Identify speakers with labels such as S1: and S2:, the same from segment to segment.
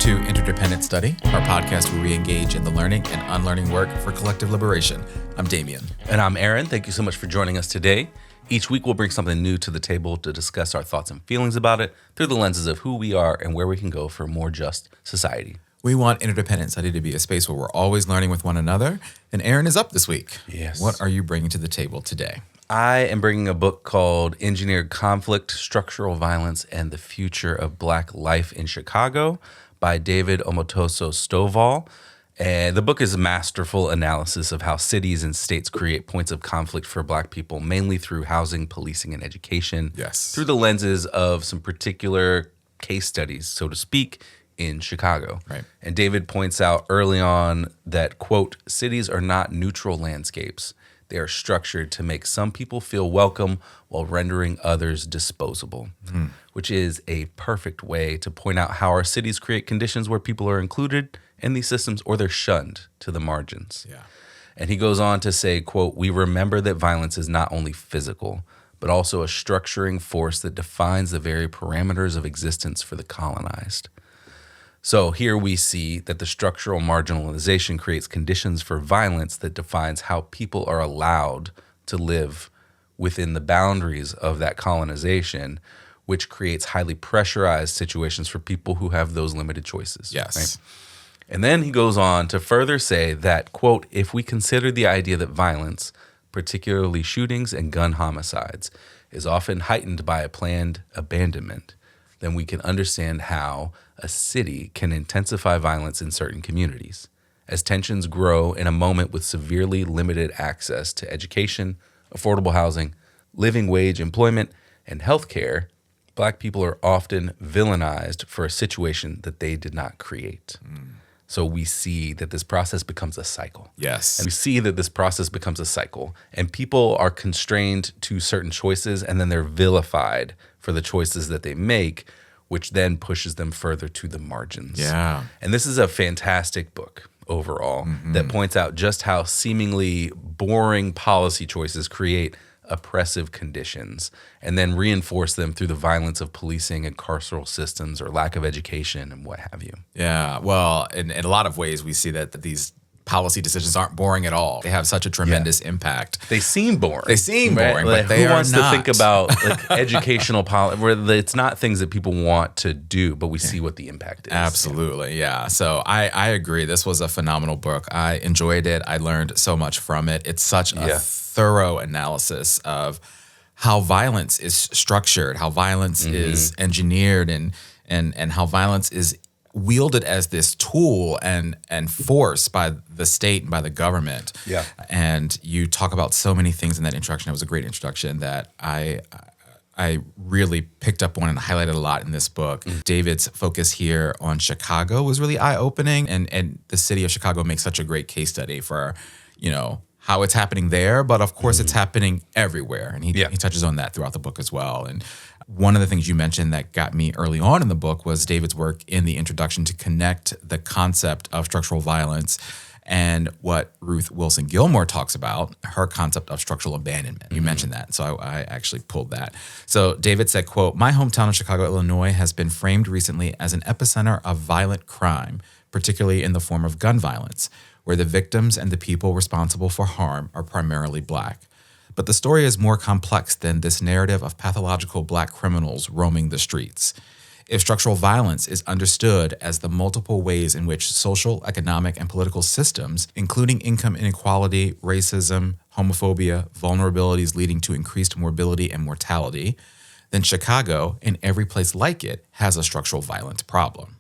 S1: to Interdependent Study, our podcast where we engage in the learning and unlearning work for collective liberation. I'm Damien.
S2: And I'm Aaron. Thank you so much for joining us today. Each week we'll bring something new to the table to discuss our thoughts and feelings about it through the lenses of who we are and where we can go for a more just society.
S1: We want Interdependent Study to be a space where we're always learning with one another. And Aaron is up this week.
S2: Yes.
S1: What are you bringing to the table today?
S2: I am bringing a book called Engineered Conflict, Structural Violence, and the Future of Black Life in Chicago by David Omotoso Stovall. And the book is a masterful analysis of how cities and states create points of conflict for Black people, mainly through housing, policing, and education.
S1: Yes.
S2: Through the lenses of some particular case studies, so to speak, in Chicago.
S1: Right.
S2: And David points out early on that, quote, cities are not neutral landscapes. They are structured to make some people feel welcome while rendering others disposable, which is a perfect way to point out how our cities create conditions where people are included in these systems or they're shunned to the margins.
S1: Yeah.
S2: And he goes on to say, quote, we remember that violence is not only physical, but also a structuring force that defines the very parameters of existence for the colonized. So here we see that the structural marginalization creates conditions for violence that defines how people are allowed to live within the boundaries of that colonization, which creates highly pressurized situations for people who have those limited choices.
S1: Yes.
S2: Right? And then he goes on to further say that, quote, if we consider the idea that violence, particularly shootings and gun homicides, is often heightened by a planned abandonment, then we can understand how a city can intensify violence in certain communities. As tensions grow in a moment with severely limited access to education, affordable housing, living wage employment, and healthcare, Black people are often villainized for a situation that they did not create. So we see that this process becomes a cycle.
S1: Yes.
S2: And we see that this process becomes a cycle, and people are constrained to certain choices, and then they're vilified for the choices that they make, which then pushes them further to the margins.
S1: Yeah.
S2: And this is a fantastic book overall that points out just how seemingly boring policy choices create oppressive conditions and then reinforce them through the violence of policing and carceral systems or lack of education and what have you.
S1: Yeah. Well, in a lot of ways, we see that these policy decisions aren't boring at all. They have such a tremendous impact.
S2: They seem boring.
S1: They seem boring,
S2: right?
S1: but they
S2: who
S1: are
S2: wants
S1: not.
S2: to think about like educational policy where it's not things that people want to do, but we see what the impact is.
S1: Absolutely, yeah. So I agree. This was a phenomenal book. I enjoyed it. I learned so much from it. It's such a thorough analysis of how violence is structured, how violence is engineered, and how violence is wielded as this tool and force by the state and by the government.
S2: Yeah.
S1: And you talk about so many things in that introduction. It was a great introduction that I really picked up on and highlighted a lot in this book. David's focus here on Chicago was really eye-opening, and the city of Chicago makes such a great case study for, how it's happening there, but of course it's happening everywhere. And he touches on that throughout the book as well. And one of the things you mentioned that got me early on in the book was David's work in the introduction to connect the concept of structural violence and what Ruth Wilson Gilmore talks about, her concept of structural abandonment. You mentioned that, so I actually pulled that. So David said, quote, my hometown of Chicago, Illinois has been framed recently as an epicenter of violent crime, particularly in the form of gun violence, where the victims and the people responsible for harm are primarily Black. But the story is more complex than this narrative of pathological Black criminals roaming the streets. If structural violence is understood as the multiple ways in which social, economic, and political systems, including income inequality, racism, homophobia, vulnerabilities leading to increased morbidity and mortality, then Chicago, and every place like it, has a structural violence problem.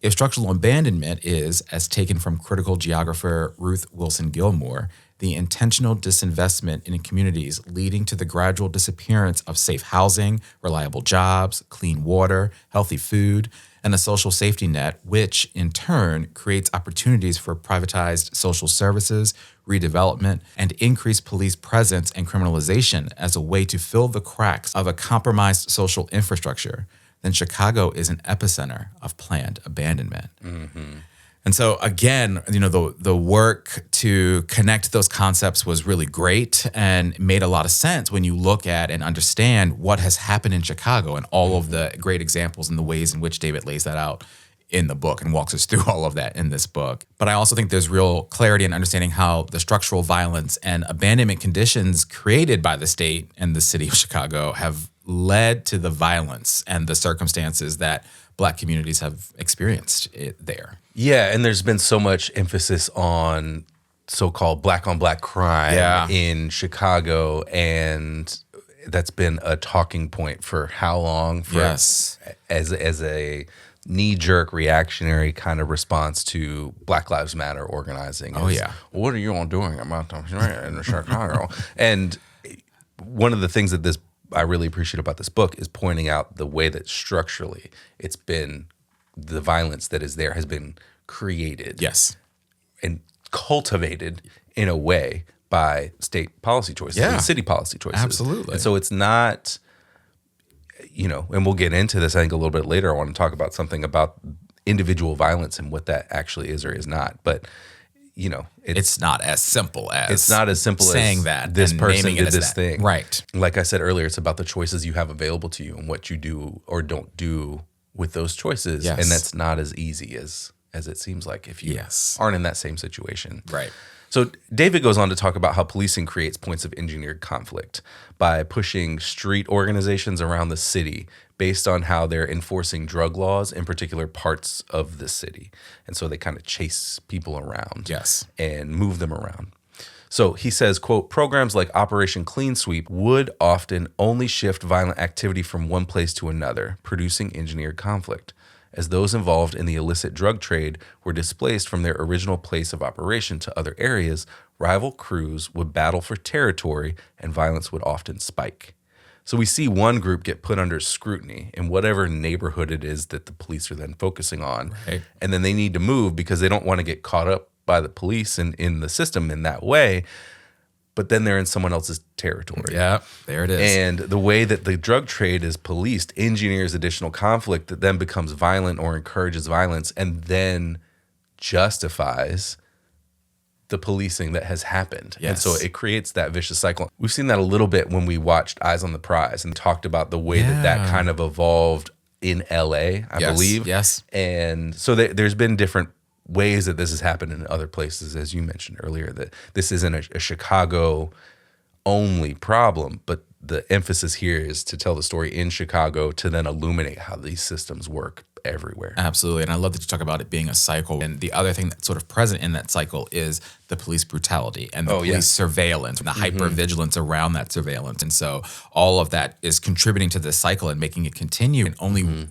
S1: If structural abandonment is, as taken from critical geographer Ruth Wilson Gilmore, the intentional disinvestment in communities leading to the gradual disappearance of safe housing, reliable jobs, clean water, healthy food, and a social safety net, which in turn creates opportunities for privatized social services, redevelopment, and increased police presence and criminalization as a way to fill the cracks of a compromised social infrastructure, then Chicago is an epicenter of planned abandonment. And so again, the work to connect those concepts was really great and made a lot of sense when you look at and understand what has happened in Chicago and all of the great examples and the ways in which David lays that out in the book and walks us through all of that in this book. But I also think there's real clarity in understanding how the structural violence and abandonment conditions created by the state and the city of Chicago have led to the violence and the circumstances that Black communities have experienced there.
S2: Yeah, and there's been so much emphasis on so-called black on black crime in Chicago, and that's been a talking point for how long? As a knee-jerk reactionary kind of response to Black Lives Matter organizing. What are you all doing about in Chicago? And one of the things that I really appreciate about this book is pointing out the way that structurally it's been, the violence that is there has been created.
S1: Yes.
S2: And cultivated in a way by state policy choices and city policy choices.
S1: Absolutely.
S2: And so it's not, and we'll get into this, I think, a little bit later. I want to talk about something about individual violence and what that actually is or is not. But,
S1: it's not as simple as
S2: saying
S1: that
S2: this
S1: and
S2: person
S1: naming it
S2: did
S1: as
S2: this
S1: that.
S2: thing.
S1: Right.
S2: Like I said earlier, it's about the choices you have available to you and what you do or don't do with those choices.
S1: Yes.
S2: And that's not as easy as it seems like if you aren't in that same situation.
S1: Right.
S2: So David goes on to talk about how policing creates points of engineered conflict by pushing street organizations around the city based on how they're enforcing drug laws in particular parts of the city. And so they kind of chase people around and move them around. So he says, quote, programs like Operation Clean Sweep would often only shift violent activity from one place to another, producing engineered conflict. As those involved in the illicit drug trade were displaced from their original place of operation to other areas, rival crews would battle for territory and violence would often spike. So we see one group get put under scrutiny in whatever neighborhood it is that the police are then focusing on. Right. And then they need to move because they don't want to get caught up by the police and in the system in that way. But then they're in someone else's territory.
S1: Yeah, there it is.
S2: And the way that the drug trade is policed engineers additional conflict that then becomes violent or encourages violence and then justifies the policing that has happened. Yes. And so it creates that vicious cycle. We've seen that a little bit when we watched Eyes on the Prize and talked about the way that kind of evolved in LA, I believe.
S1: Yes.
S2: And so there's been different ways that this has happened in other places, as you mentioned earlier, that this isn't a Chicago only problem, but the emphasis here is to tell the story in Chicago to then illuminate how these systems work everywhere.
S1: Absolutely. And I love that you talk about it being a cycle. And the other thing that's sort of present in that cycle is the police brutality and the police surveillance and the hypervigilance around that surveillance. And so all of that is contributing to this cycle and making it continue and only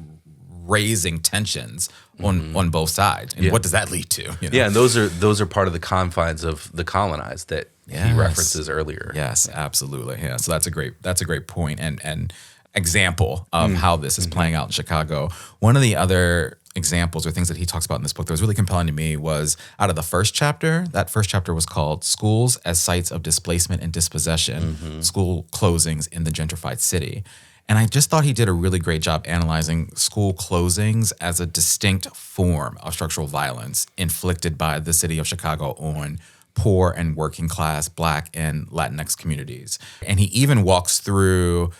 S1: raising tensions on both sides. And what does that lead to?
S2: Yeah, and those are part of the confines of the colonized that he references earlier.
S1: Yes, absolutely. Yeah. So that's a great point and example of how this is playing out in Chicago. One of the other examples or things that he talks about in this book that was really compelling to me was out of the first chapter. That first chapter was called Schools as Sites of Displacement and Dispossession, School Closings in the Gentrified City. And I just thought he did a really great job analyzing school closings as a distinct form of structural violence inflicted by the city of Chicago on poor and working class Black and Latinx communities. And he even walks through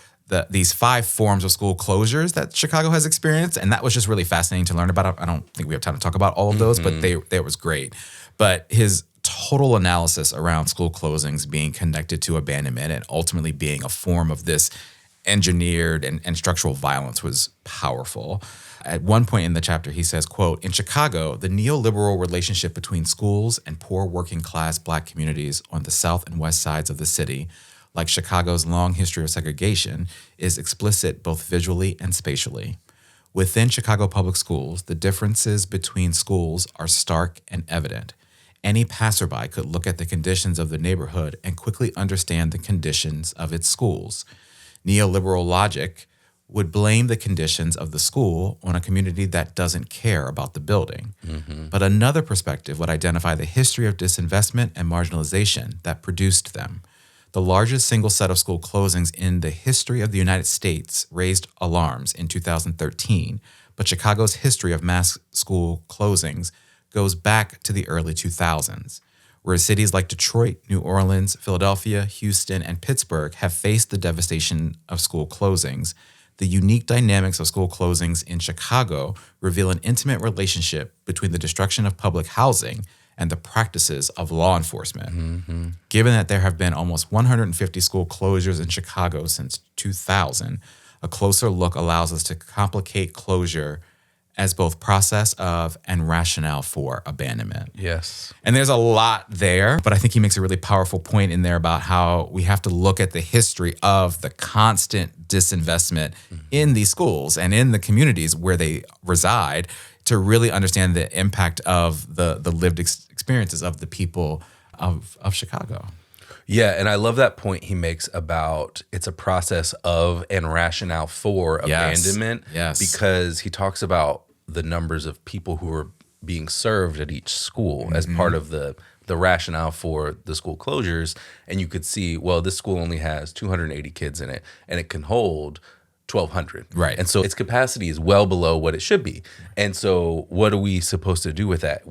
S1: these 5 forms of school closures that Chicago has experienced. And that was just really fascinating to learn about. I don't think we have time to talk about all of those, but they was great. But his total analysis around school closings being connected to abandonment and ultimately being a form of this engineered and structural violence was powerful. At one point in the chapter, he says, quote, in Chicago, the neoliberal relationship between schools and poor working class Black communities on the south and west sides of the city, like Chicago's long history of segregation, is explicit both visually and spatially. Within Chicago public schools, the differences between schools are stark and evident. Any passerby could look at the conditions of the neighborhood and quickly understand the conditions of its schools. Neoliberal logic would blame the conditions of the school on a community that doesn't care about the building. But another perspective would identify the history of disinvestment and marginalization that produced them. The largest single set of school closings in the history of the United States raised alarms in 2013, but Chicago's history of mass school closings goes back to the early 2000s. Whereas cities like Detroit, New Orleans, Philadelphia, Houston, and Pittsburgh have faced the devastation of school closings, the unique dynamics of school closings in Chicago reveal an intimate relationship between the destruction of public housing and the practices of law enforcement. Given that there have been almost 150 school closures in Chicago since 2000, a closer look allows us to complicate closure as both process of and rationale for abandonment.
S2: Yes.
S1: And there's a lot there, but I think he makes a really powerful point in there about how we have to look at the history of the constant disinvestment in these schools and in the communities where they reside to really understand the impact of the lived experiences of the people of Chicago.
S2: Yeah, and I love that point he makes about it's a process of and rationale for abandonment.
S1: Yes.
S2: Because he talks about the numbers of people who are being served at each school as part of the rationale for the school closures. And you could see, well, this school only has 280 kids in it, and it can hold 1,200.
S1: Right.
S2: And so its capacity is well below what it should be. And so what are we supposed to do with that?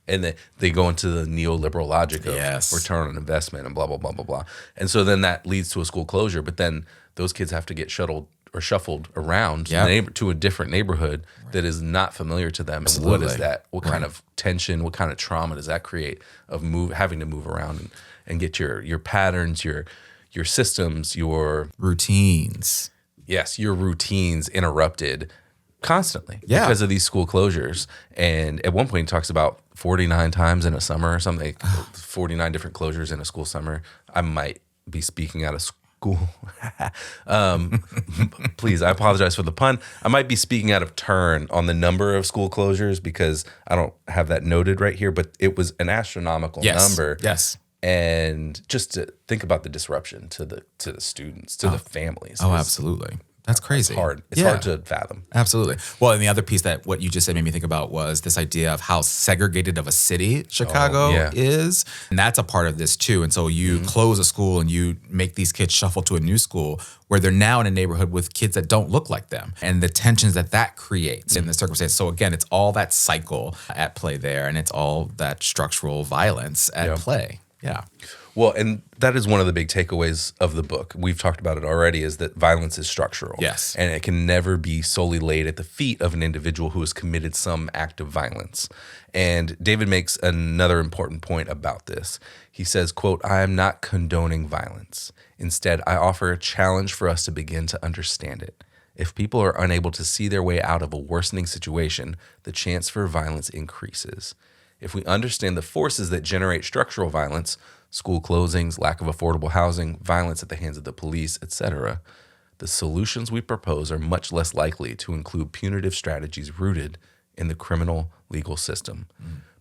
S2: And then they go into the neoliberal logic of return on investment and blah, blah, blah, blah, blah. And so then that leads to a school closure, but then those kids have to get shuttled or shuffled around to a different neighborhood that is not familiar to them. And what is that? What kind of tension, what kind of trauma does that create of having to move around and get your patterns, your systems, your
S1: routines.
S2: Yes, your routines interrupted constantly because of these school closures. And at one point he talks about 49 times in a summer or something, 49 different closures in a school summer. I might be speaking out of school. Please, I apologize for the pun. I might be speaking out of turn on the number of school closures because I don't have that noted right here, but it was an astronomical number.
S1: Yes.
S2: And just to think about the disruption to the students, to the families.
S1: Oh, absolutely. That's crazy.
S2: It's hard. It's hard to fathom.
S1: Absolutely. Well, and the other piece that what you just said made me think about was this idea of how segregated of a city Chicago is. And that's a part of this too. And so you close a school and you make these kids shuffle to a new school where they're now in a neighborhood with kids that don't look like them and the tensions that creates in the circumstance. So again, it's all that cycle at play there, and it's all that structural violence at play. Yeah.
S2: Well, and that is one of the big takeaways of the book. We've talked about it already, is that violence is structural.
S1: Yes.
S2: And it can never be solely laid at the feet of an individual who has committed some act of violence. And David makes another important point about this. He says, quote, "I am not condoning violence. Instead, I offer a challenge for us to begin to understand it. If people are unable to see their way out of a worsening situation, the chance for violence increases. If we understand the forces that generate structural violence, school closings, lack of affordable housing, violence at the hands of the police, etc., the solutions we propose are much less likely to include punitive strategies rooted in the criminal legal system.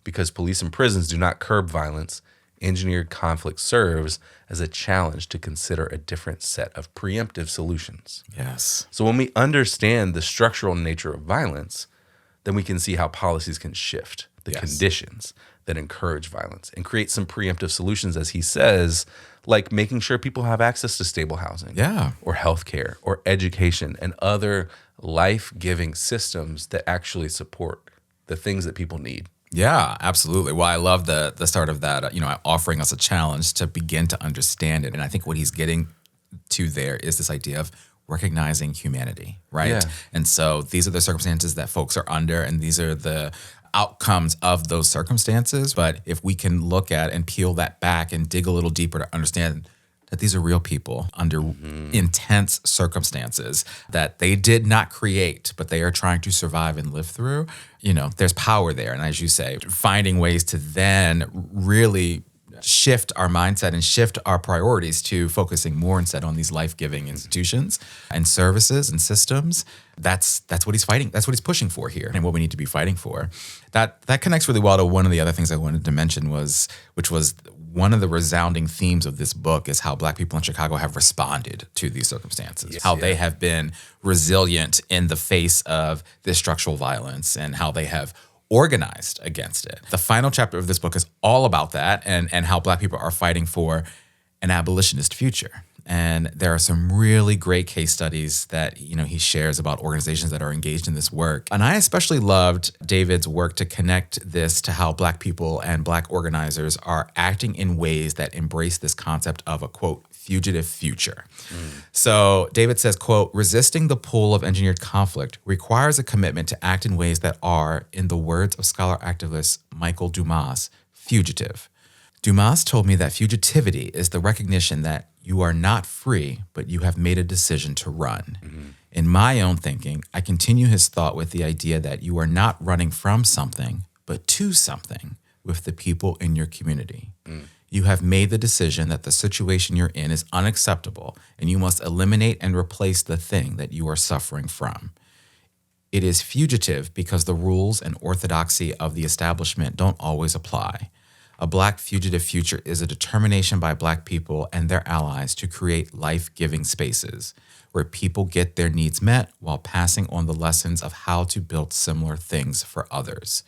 S2: Because police and prisons do not curb violence, engineered conflict serves as a challenge to consider a different set of preemptive solutions."
S1: Yes.
S2: So when we understand the structural nature of violence, then we can see how policies can shift the conditions that encourage violence and create some preemptive solutions, as he says, like making sure people have access to stable housing or healthcare or education and other life-giving systems that actually support the things that people need.
S1: Yeah, absolutely. Well, I love the start of that, offering us a challenge to begin to understand it. And I think what he's getting to there is this idea of recognizing humanity, right?
S2: Yeah.
S1: And so these are the circumstances that folks are under, and these are the outcomes of those circumstances. But if we can look at and peel that back and dig a little deeper to understand that these are real people under intense circumstances that they did not create, but they are trying to survive and live through, there's power there. And as you say, finding ways to then really shift our mindset and shift our priorities to focusing more instead on these life-giving institutions and services and systems. That's what he's fighting. That's what he's pushing for here, and what we need to be fighting for. That connects really well to one of the other things I wanted to mention which was one of the resounding themes of this book is how Black people in Chicago have responded to these circumstances, how they have been resilient in the face of this structural violence, and how they have organized against it. The final chapter of this book is all about that and how Black people are fighting for an abolitionist future. And there are some really great case studies that, he shares about organizations that are engaged in this work. And I especially loved David's work to connect this to how Black people and Black organizers are acting in ways that embrace this concept of a, quote, fugitive future. So David says, quote, resisting the pull of engineered conflict requires a commitment to act in ways that are, in the words of scholar activist Michael Dumas, fugitive. Dumas told me that fugitivity is the recognition that you are not free, but you have made a decision to run. In my own thinking, I continue his thought with the idea that you are not running from something, but to something with the people in your community. You have made the decision that the situation you're in is unacceptable, and you must eliminate and replace the thing that you are suffering from. It is fugitive because the rules and orthodoxy of the establishment don't always apply. A Black fugitive future is a determination by Black people and their allies to create life-giving spaces where people get their needs met while passing on the lessons of how to build similar things for others.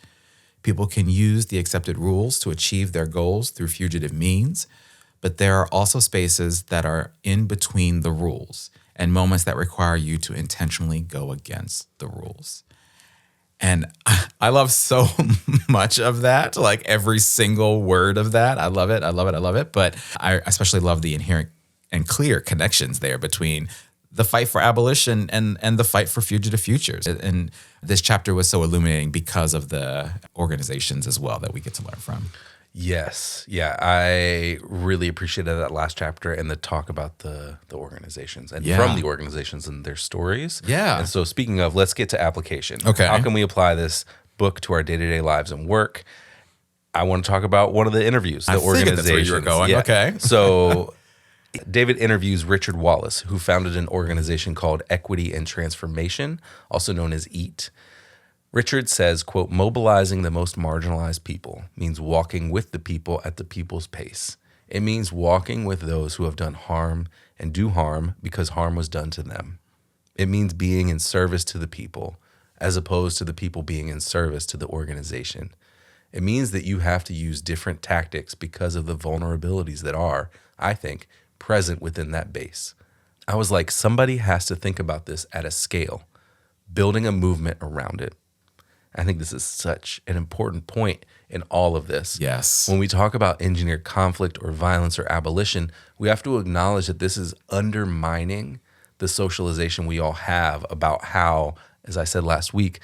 S1: People can use the accepted rules to achieve their goals through fugitive means, but there are also spaces that are in between the rules and moments that require you to intentionally go against the rules. And I love so much of that, like every single word of that. I love it. I love it. I love it. But I especially love the inherent and clear connections there between the fight for abolition and the fight for fugitive futures. And this chapter was so illuminating because of the organizations as well that we get to learn from.
S2: Yes. Yeah. I really appreciated that last chapter and the talk about the organizations and from the organizations and their stories.
S1: Yeah.
S2: And so speaking of, let's get to application.
S1: Okay.
S2: How can we apply this book to our day-to-day lives and work? I want to talk about one of the interviews, the organization.
S1: That's where you were going.
S2: Yeah.
S1: Okay.
S2: So David interviews Richard Wallace, who founded an organization called Equity and Transformation, also known as EAT. Richard says, quote, mobilizing the most marginalized people means walking with the people at the people's pace. It means walking with those who have done harm and do harm because harm was done to them. It means being in service to the people as opposed to the people being in service to the organization. It means that you have to use different tactics because of the vulnerabilities that are, I think, present within that base. I was like, somebody has to think about this at a scale, building a movement around it. I think this is such an important point in all of this.
S1: Yes.
S2: When we talk about engineered conflict or violence or abolition, we have to acknowledge that this is undermining the socialization we all have about how, as I said last week,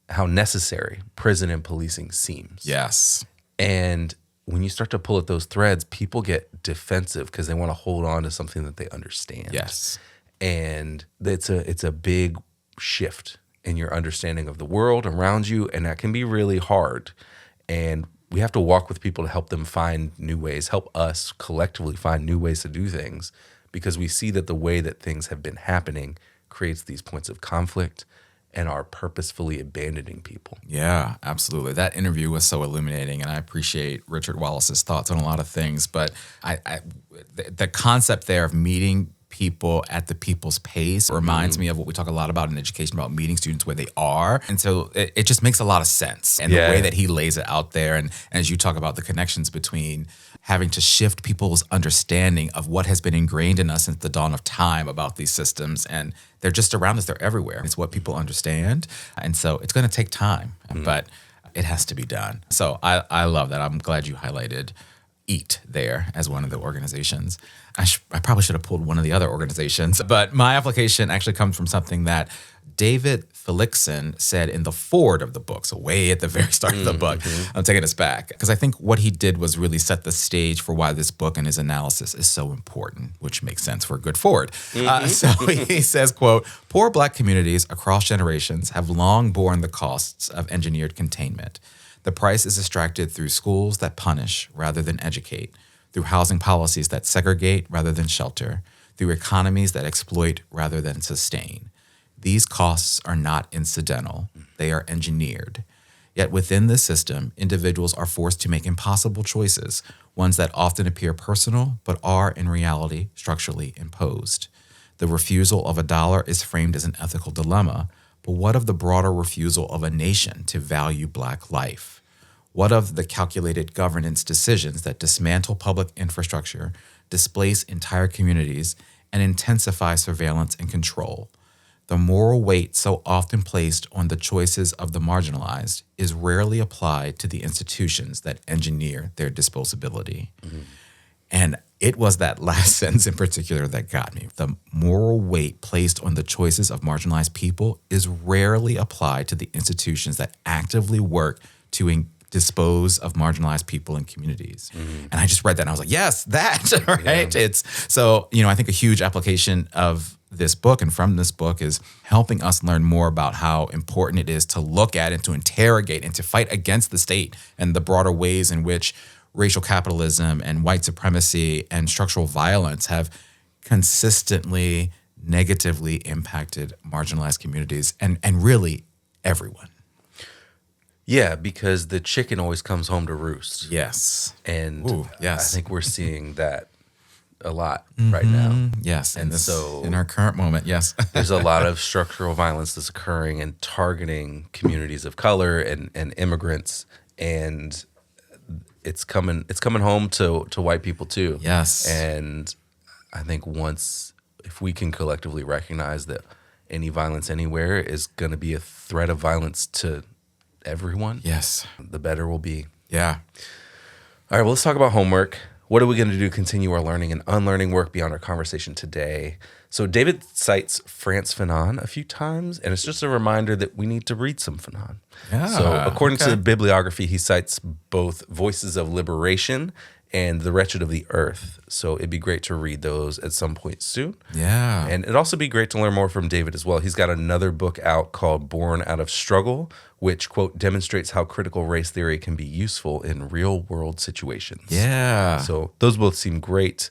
S2: how necessary prison and policing seems.
S1: Yes.
S2: And when you start to pull at those threads, people get defensive because they want to hold on to something that they understand.
S1: Yes.
S2: And it's a big shift in your understanding of the world around you, and that can be really hard. And we have to walk with people to help them find new ways, help us collectively find new ways to do things, because we see that the way that things have been happening creates these points of conflict and are purposefully abandoning people.
S1: Yeah, absolutely. That interview was so illuminating, and I appreciate Richard Wallace's thoughts on a lot of things. But the concept there of meeting people at the people's pace reminds me of what we talk a lot about in education, about meeting students where they are. And so it just makes a lot of sense. And the way that he lays it out there, and as you talk about the connections between having to shift people's understanding of what has been ingrained in us since the dawn of time about these systems, and they're just around us, they're everywhere. It's what people understand. And so it's going to take time, but it has to be done. So I love that. I'm glad you highlighted EAT there as one of the organizations. I probably should have pulled one of the other organizations, but my application actually comes from something that David Felixson said in the foreword of the book, so way at the very start of the book. I'm taking us back because I think what he did was really set the stage for why this book and his analysis is so important, which makes sense for a good forward. So he says, quote, poor Black communities across generations have long borne the costs of engineered containment. The price is extracted through schools that punish rather than educate, through housing policies that segregate rather than shelter, through economies that exploit rather than sustain. These costs are not incidental. They are engineered. Yet within this system, individuals are forced to make impossible choices, ones that often appear personal but are in reality structurally imposed. The refusal of $1 is framed as an ethical dilemma, but what of the broader refusal of a nation to value Black life? What of the calculated governance decisions that dismantle public infrastructure, displace entire communities, and intensify surveillance and control? The moral weight so often placed on the choices of the marginalized is rarely applied to the institutions that engineer their disposability. And it was that last sentence in particular that got me. The moral weight placed on the choices of marginalized people is rarely applied to the institutions that actively work to dispose of marginalized people and communities. And I just read that and I was like, yes, that, right? Yeah. It's so, I think a huge application of this book and from this book is helping us learn more about how important it is to look at and to interrogate and to fight against the state and the broader ways in which racial capitalism and white supremacy and structural violence have consistently negatively impacted marginalized communities and really everyone.
S2: Yeah, because the chicken always comes home to roost.
S1: Yes.
S2: And yes. I think we're seeing that a lot right now.
S1: Yes. And so in our current moment, yes.
S2: There's a lot of structural violence that's occurring and targeting communities of color and immigrants. And it's coming home to white people too.
S1: Yes.
S2: And I think if we can collectively recognize that any violence anywhere is going to be a threat of violence to everyone,
S1: yes,
S2: the better we'll be.
S1: Yeah.
S2: All right, well, let's talk about homework. What are we going to do to continue our learning and unlearning work beyond our conversation today? So David cites Frantz Fanon a few times, and it's just a reminder that we need to read some Fanon.
S1: Yeah,
S2: so according to the bibliography, he cites both Voices of Liberation and The Wretched of the Earth. So it'd be great to read those at some point soon.
S1: Yeah.
S2: And it'd also be great to learn more from David as well. He's got another book out called Born Out of Struggle, which, quote, demonstrates how critical race theory can be useful in real world situations.
S1: Yeah.
S2: So those both seem great,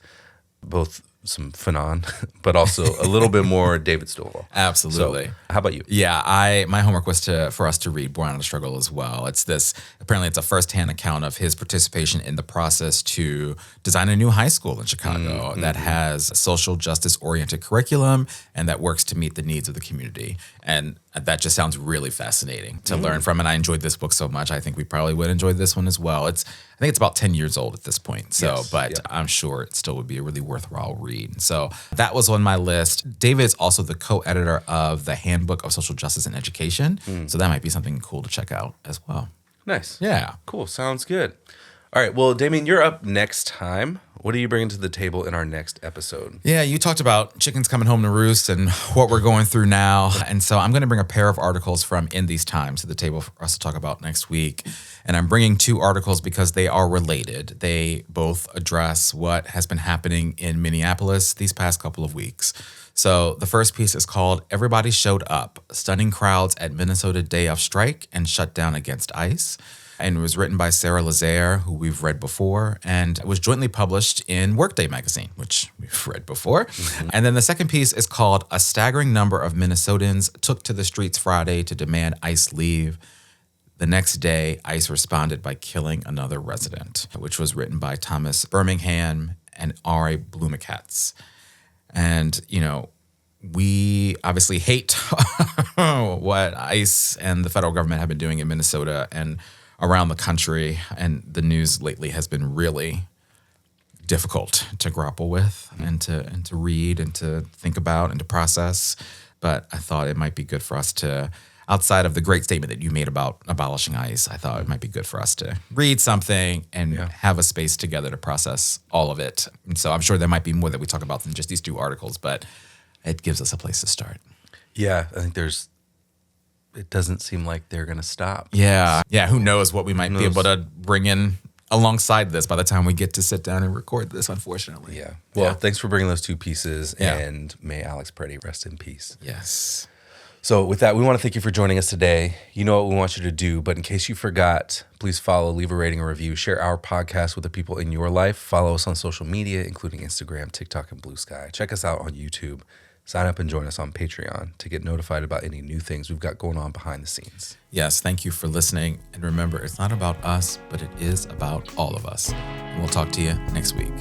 S2: both some Fanon, but also a little bit more David Stovall.
S1: Absolutely.
S2: So, how about you?
S1: Yeah, my homework was for us to read Born Out of Struggle as well. Apparently it's a firsthand account of his participation in the process to design a new high school in Chicago that has a social justice oriented curriculum and that works to meet the needs of the community. And that just sounds really fascinating to learn from. And I enjoyed this book so much. I think we probably would enjoy this one as well. I think it's about 10 years old at this point. So, I'm sure it still would be a really worthwhile read. So that was on my list. David is also the co-editor of the Handbook of Social Justice and Education. So that might be something cool to check out as well.
S2: Nice.
S1: Yeah.
S2: Cool. Sounds good. All right. Well, Damien, you're up next time. What are you bringing to the table in our next episode?
S1: Yeah, you talked about chickens coming home to roost and what we're going through now. And so I'm going to bring a pair of articles from In These Times to the table for us to talk about next week. And I'm bringing two articles because they are related. They both address what has been happening in Minneapolis these past couple of weeks. So the first piece is called Everybody Showed Up, Stunning Crowds at Minnesota Day of Strike and Shutdown Against ICE. And it was written by Sarah Lazaire, who we've read before, and it was jointly published in Workday magazine, which we've read before. And then the second piece is called A Staggering Number of Minnesotans Took to the Streets Friday to Demand ICE Leave. The next day, ICE responded by killing another resident, which was written by Thomas Birmingham and R.A. Blumikatz. And, we obviously hate what ICE and the federal government have been doing in Minnesota and around the country, and the news lately has been really difficult to grapple with and to read and to think about and to process. But I thought it might be good for us to, outside of the great statement that you made about abolishing ICE, I thought it might be good for us to read something and have a space together to process all of it. And so I'm sure there might be more that we talk about than just these two articles, but it gives us a place to start.
S2: Yeah, I think it doesn't seem like they're going to stop.
S1: Yeah. Who knows what we might be able to bring in alongside this by the time we get to sit down and record this, unfortunately.
S2: Yeah. Well, thanks for bringing those two pieces, and may Alex Preddy rest in peace.
S1: Yes.
S2: So with that, we want to thank you for joining us today. You know what we want you to do, but in case you forgot, please follow, leave a rating or review, share our podcast with the people in your life, follow us on social media, including Instagram, TikTok, and Blue Sky. Check us out on YouTube. Sign up and join us on Patreon to get notified about any new things we've got going on behind the scenes.
S1: Yes, thank you for listening. And remember, it's not about us, but it is about all of us. And we'll talk to you next week.